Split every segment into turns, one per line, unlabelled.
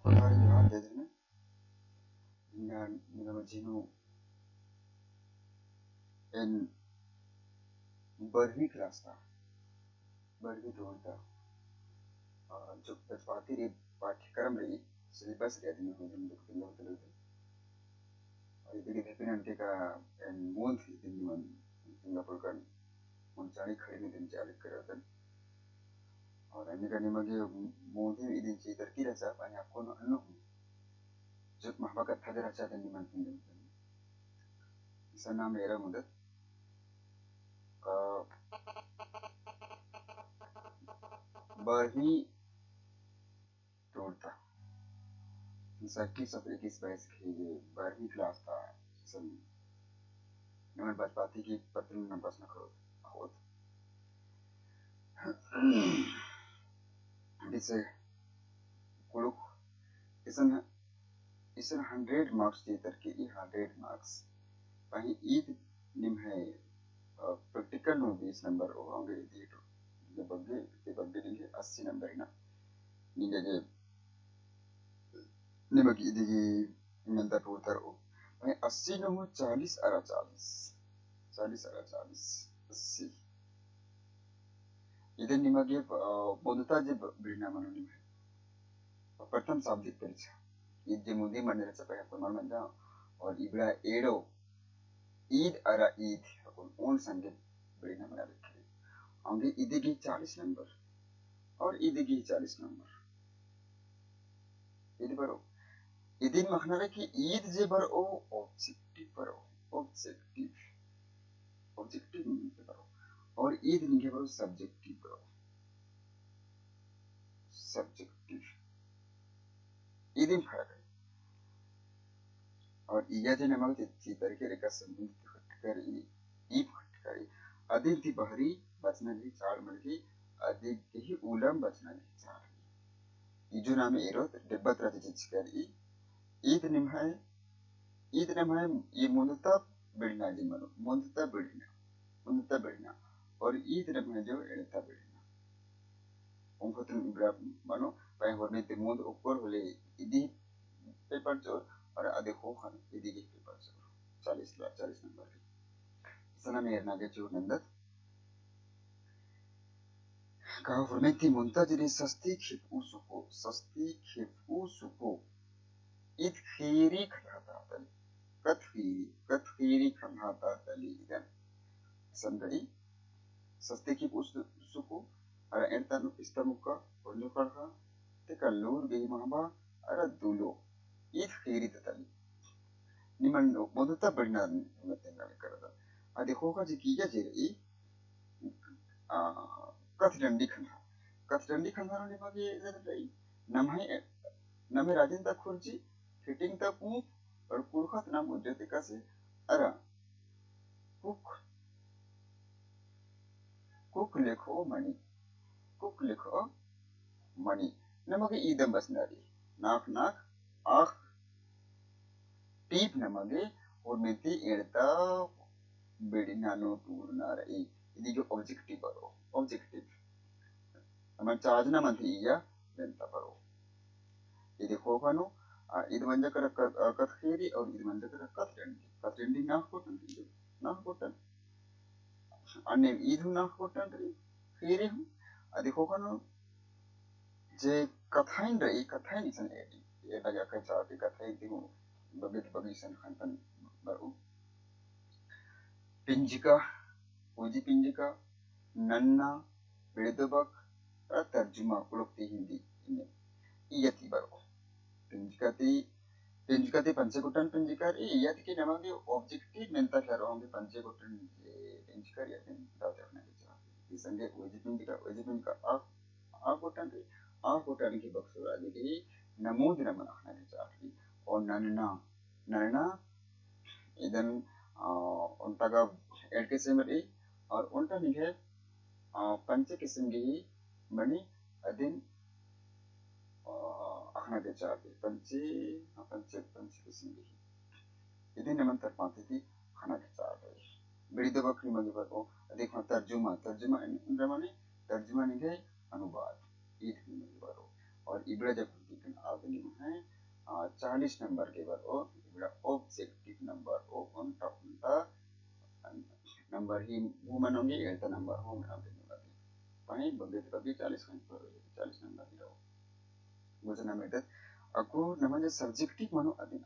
Hari Johan dedine Ngamajino in Barvi class था Barvi तो होता जो बचपाती रे पाठ्यक्रम रही सिलेबस रही दिन में दिन दुख दिन होते रहते और इधर की धपने अंटे का मूल थी दिन में सिंगापुर का मुंचानी खड़ी में दिन चालू कर रहा था और अन्य का निमगे मोदी इधर ची तरकी रचा पानी आपको न अन्नो जो महबा का था जरा चाहते निमन दिन इस नाम मेरा मुद्दत का Barvi told था सर 21-22 की 12वीं क्लास था सन नमन बचपाती की पत्र में प्रश्न करो होत दिसे कुलुक इसन इसन 100 मार्क्स जेतर के 100 मार्क्स वहीं ईद निम है प्रैक्टिकल नो 20 नंबर होंगे दीटो के बग्गे निगे 80 नंबर ना निगे निमक इदिगी मिलता टूटर हो वहीं 80 नो 40 अरा 40 अरा 40 80 इधर निमगे बोधता जे बिरना मनो निम प्रथम शाब्दिक परीक्षा ईद मुदी मंडल सपया कुमार मंदा और इबड़ा एडो ईद अरा ईद ओन संगे बिरना मना रखे आगे ईद की 40 नंबर और ईद की 40 नंबर ईद बरो ईद मखना रे कि ईद जे बर ओ ऑब्जेक्टिव बरो ऑब्जेक्टिव ऑब्जेक्टिव बरो और ईद निके बरो सब्जेक्टिव बरो सब्जेक्टिव ईद में फर्क है और इया जे नमक ची तरीके रेखा संबंधित खटकर ई खटकर अधिक थी बहरी बचना नहीं चार मर की अधिक ही उलम बचना नहीं चार इजो नामे एरोत डेब्बत राजे चिचकर ईद निम्हाय ये मुंदता बिड़ना जी मनो मुंदता बिड़ना और ईद निम्हाय जो एड़ता बिड़ना उनको तुम इब्रा मनो पाए होने ते मुंद ऊपर होले इदी पेपर जो और आधे हो खान इदी के पेपर जो 40 नंबर की सना में एरना के जो नंदत कहा होने ती मुंता जिने सस्ती खिप उसको ईद खीरी खटाता तली कथीरी खटाता तली इधर संदरी सस्ते की उसको अरा एंटन इस्तामुका और करहा ते कल्लूर गई महाबा अरा दुलो ईद खीरी तली निमन मोदता बढ़ना निमतेंगा करदा आदि होगा जी कीजा जेरे कथडंडी खंडा ने मागे जरई नमहे राजेंद्र खुर्जी फिटिंग तक और कुरखत नाम उद्यते कसे अरा कुक लेखो मणि नमगे ईदम बसनारी नाक आख टीप नमगे और मेती एड़ता बेड़ी नानो टूर ना रही इदी जो ऑब्जेक्टिव बरो ऑब्जेक्टिव नमन चार्ज ना मंथी इया बेंता बरो इदी खोखानो इद मंजा कर कथखेरी और इद मंजा कर कथडंडी ना कोटन अन्य इदु ना कोटन रे खेरी हम आदि खोखानो जे कथाइन इसन ये लगा कर चाहते कथाइन दिमो बगिसन खंतन बरो पिंजिका उजी पिंजिका नन्ना बेदबक तर्जुमा कुलुक्ति हिंदी इन्हें इयति बरो पिंजिकाते पंचकुटन पिंजिकार इयति के नमागे ऑब्जेक्टिव मेंता करो होंगे पंचकुटन पिंजिकार या दाते अपने के चाहते इसंगे उजी पिंजिका आ कोटन की बक्सुरा दिली नमूद नमन अपने के चाहते और नन्ना इधन उनका का एड के सेमरी और उनका निगे पंच किस्म की मणि अदिन अखना के चाहते पंच किस्म की इधन नमन तर पाते थी खाना के चाहते बड़ी दबा की मगे पर ओ देखो तर्जुमा निगे अनुवाद ईद की मगे पर और इबड़ा जब हम आदमी है 40 नंबर के बाद ओ इबड़ा ऑब्जेक्टिव नंबर ओ उनटा उनटा नंबर ही वो मनोंगे एल्टा नंबर हो मनोंगे नंबर पानी बगे तो कभी 40 नंबर ही रहो मुझे ना मेरे aku namanya subjektif mano adin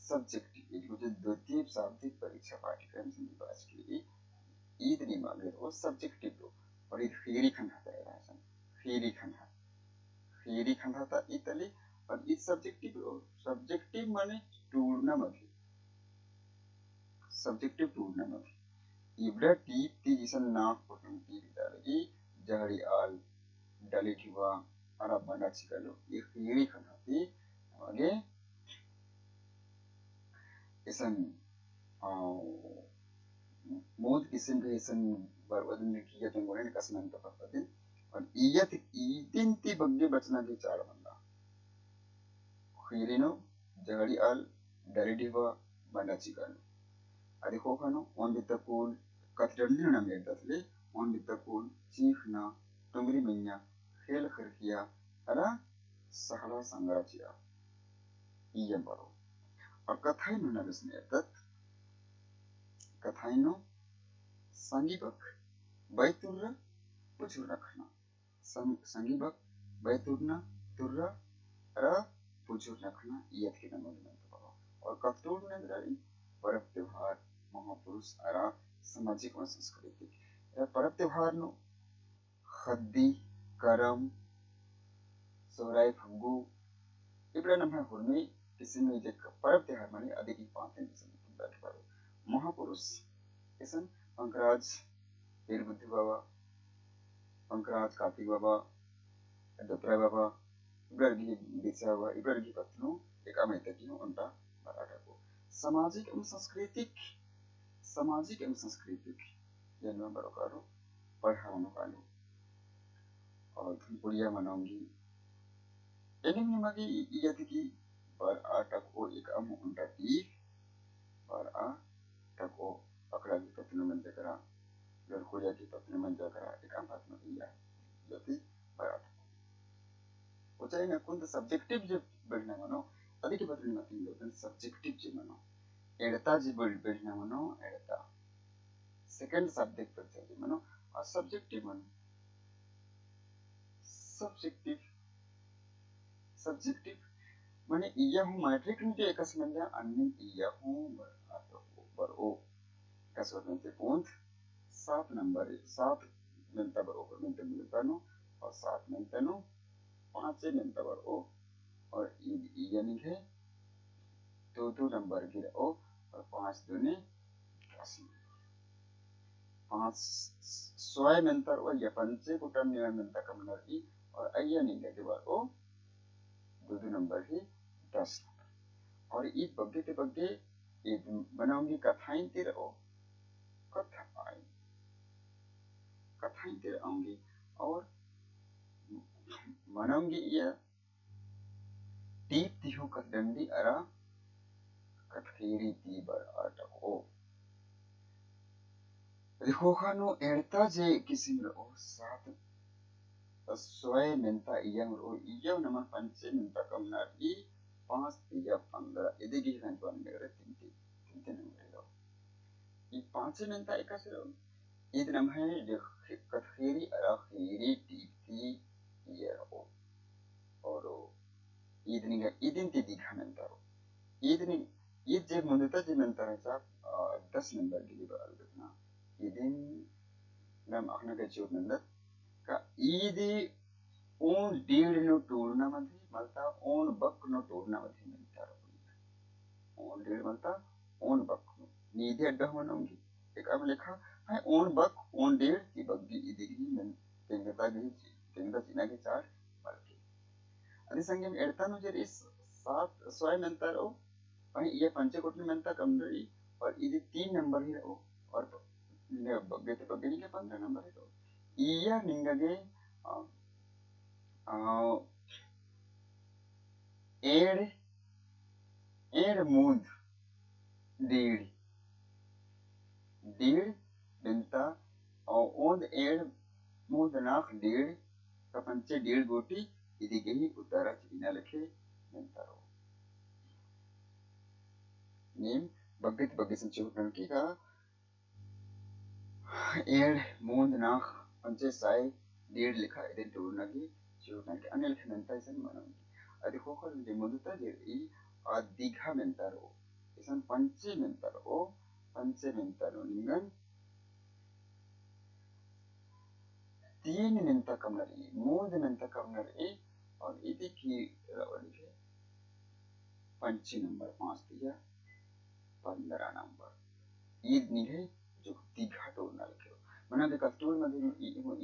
subjektif itu मुझे द्वितीय शाब्दिक परीक्षा पाठ्यक्रम से निवास के लिए ईद नहीं मांगे वो सब्जेक्टिव लो और ये थियरी खंडाता है राशन थियरी खंडाता इतली और ये सब्जेक्टिव माने टूर्नामेंट सब्जेक्टिव टूर्नामेंट इब्रा टीप ती जिसन नाक पोटन टी बितालेगी जहरी आल डाली ठिवा अरब बना चिकलो ये थियरी खंडाती आगे इसन मोद किसिम के इसन बरवदन किया तो मोरे कसनन तो पतिन और इयत ईतिन ती बग्गे बचना के चार बंदा खीरिनो जगड़ी आल डरिडिवा बंदा चिकनो अरे खोखनो ऑन बितकुल कथडन ना मेर दसले ऑन बितकुल चीखना तुमरी मिन्या खेल खरकिया अरा सहला संगराचिया इय बरो और कथाइनो ना बिसने तत कथाइनो संगीबक बैतुर्रा पुचुर रखना संगीबक बैतुरना तुर्रा र पुचुर रखना ईयत के नमो बरो और कथतुर नंदरारी पर्व त्योहार महापुरुष अरा सामाजिक व सांस्कृतिक पर्व त्योहार नो खद्दी करम सोराय फंगू इबरा नम है हुरमी किसी में जे पर्व त्योहार माने अधिक 5 दिन से महापुरुष इसन पंकराज वीर बुद्धि बाबा पंकराज कार्तिक बाबा दत्तराय बाबा इब्रागी बिरसा बाबा इब्रागी पत्नो एक अमेता की उनका मराठा को सामाजिक एवं सांस्कृतिक जन्म बरोकारो पढ़ानो कालो और धुनपुड़िया मनाऊंगी एनिम निमागी यदि की पर आटक को एक अम उनका तीर पर आ तको अकड़ा की पत्नी मन जकरा लड़कोया की पत्नी मन जकरा एक आपात में दिया यदि पर आटक उचाई न कुंद सब्जेक्टिव जब बढ़ना मनो अभी की पत्नी मत इन लोगन सब्जेक्टिव जी मनो एड़ता जी बढ़ना मनो एड़ता सेकंड सब्जेक्ट पर जी मनो और सब्जेक्टिव मनो सब्जेक्टिव माने इया हूँ मैट्रिक में एक असमंजा अन्य इया हूँ बर ओ कसवतंते पूंथ 7 नंबर 7 मिलता बर ओ पर मिलते मिलता नो और 7 मिलते नो 5 मिलता बर ओ और इया नहीं है 2 नंबर गिर ओ और 5 दूने 10 5 सोए मिलता ओ या पंचे कुटम नियम मिलता कम नरकी और अय्या नहीं है के बार ओ 2 नंबर ही 10 और इस बग्गे के बग्गे एक बनाऊंगी कथाएं तेरे ओ कथाएं तेरे आऊंगी और बनाऊंगी ये टीप तिहु कथडंडी अरा कथखेरी तीबर आटको देखो खानो एड़ता जे किसी में ओ साथ सोए मिलता इयंग रो इयंग नमन पंचे मिलता कम नारी 5 3 15 इधे की खान तो अंदर तीन नंबर लो ये 5 मिलता एक से रो इध नम है जो कथखेरी अरा खेरी टीपती ये रो और इधनी का इधन ती दिखा मिलता रो इधनी ये जे मुंडता जे मिलता है साहब 10 नंबर के लिए बाल देखना इधन नम अखना के चोट नंदर का इधे ओन डेढ़ नो टूरना मध्य मलता ओन बक नो टूरना मध्य मिलता रहो ओन डेढ़ मलता ओन बक नो नीधे अड्डा होनाऊंगी एक अब लिखा है ओन बक ओन डेढ़ की बग्गी इधेगी मिल तेंगता चीना के 4 बल्कि अरे संगे में एड़ता नो जर इस 7 सोए मिलता रहो वहीं ये पंचे कोटने मिलता कम रही और इधे 3 नंबर ही रहो और बग्गे तो बग्गे नहीं के 15 नंबर ही रहो इया निंगगे एड़ मूंद डेढ़ मिलता और ओंद एड़ मूंद नाक डेढ़ kapanche deal goti idigehi utara china lekhe mentaro nim bagit bagisan chukan ki ka air mond nach panche sai deal lekha iden turnagi chukan ki anel khnanta isan manam adi khokal de moduta je I adigha mentaro isan panche mentaro ningan तीन minute कम रही mood minute कम रही और इति की रवली है पंची number 5 दिया 15 number Eid निगे जो दिखा तो ना लिखो मना के कस्टूर मध्ये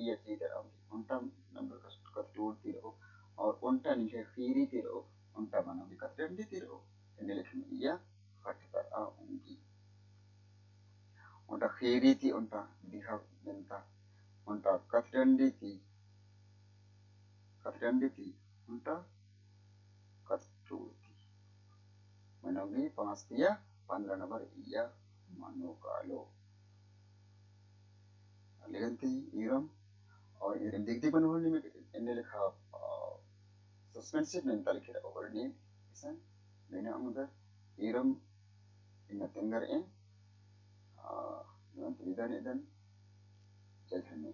ये चीज है उनटा नंबर कस्टूर तिरो और उनटा निगे खीरी तिरो उनटा मना के कस्टूर तिरो इन्हें लिखने या खट कर आ उनकी उनटा खीरी थी उनटा दिखा मिलता उनटा कस्टूर थी उनटा कस्टूर Manogi pangastia 15 nomor iya manukalo aliganti iram और देखते बन होने में इन्हें लिखा सस्पेंसिव मेंटल लिखा और ने इसन मैंने अमदा इरम इन तेंगर इन इधर इधर जजने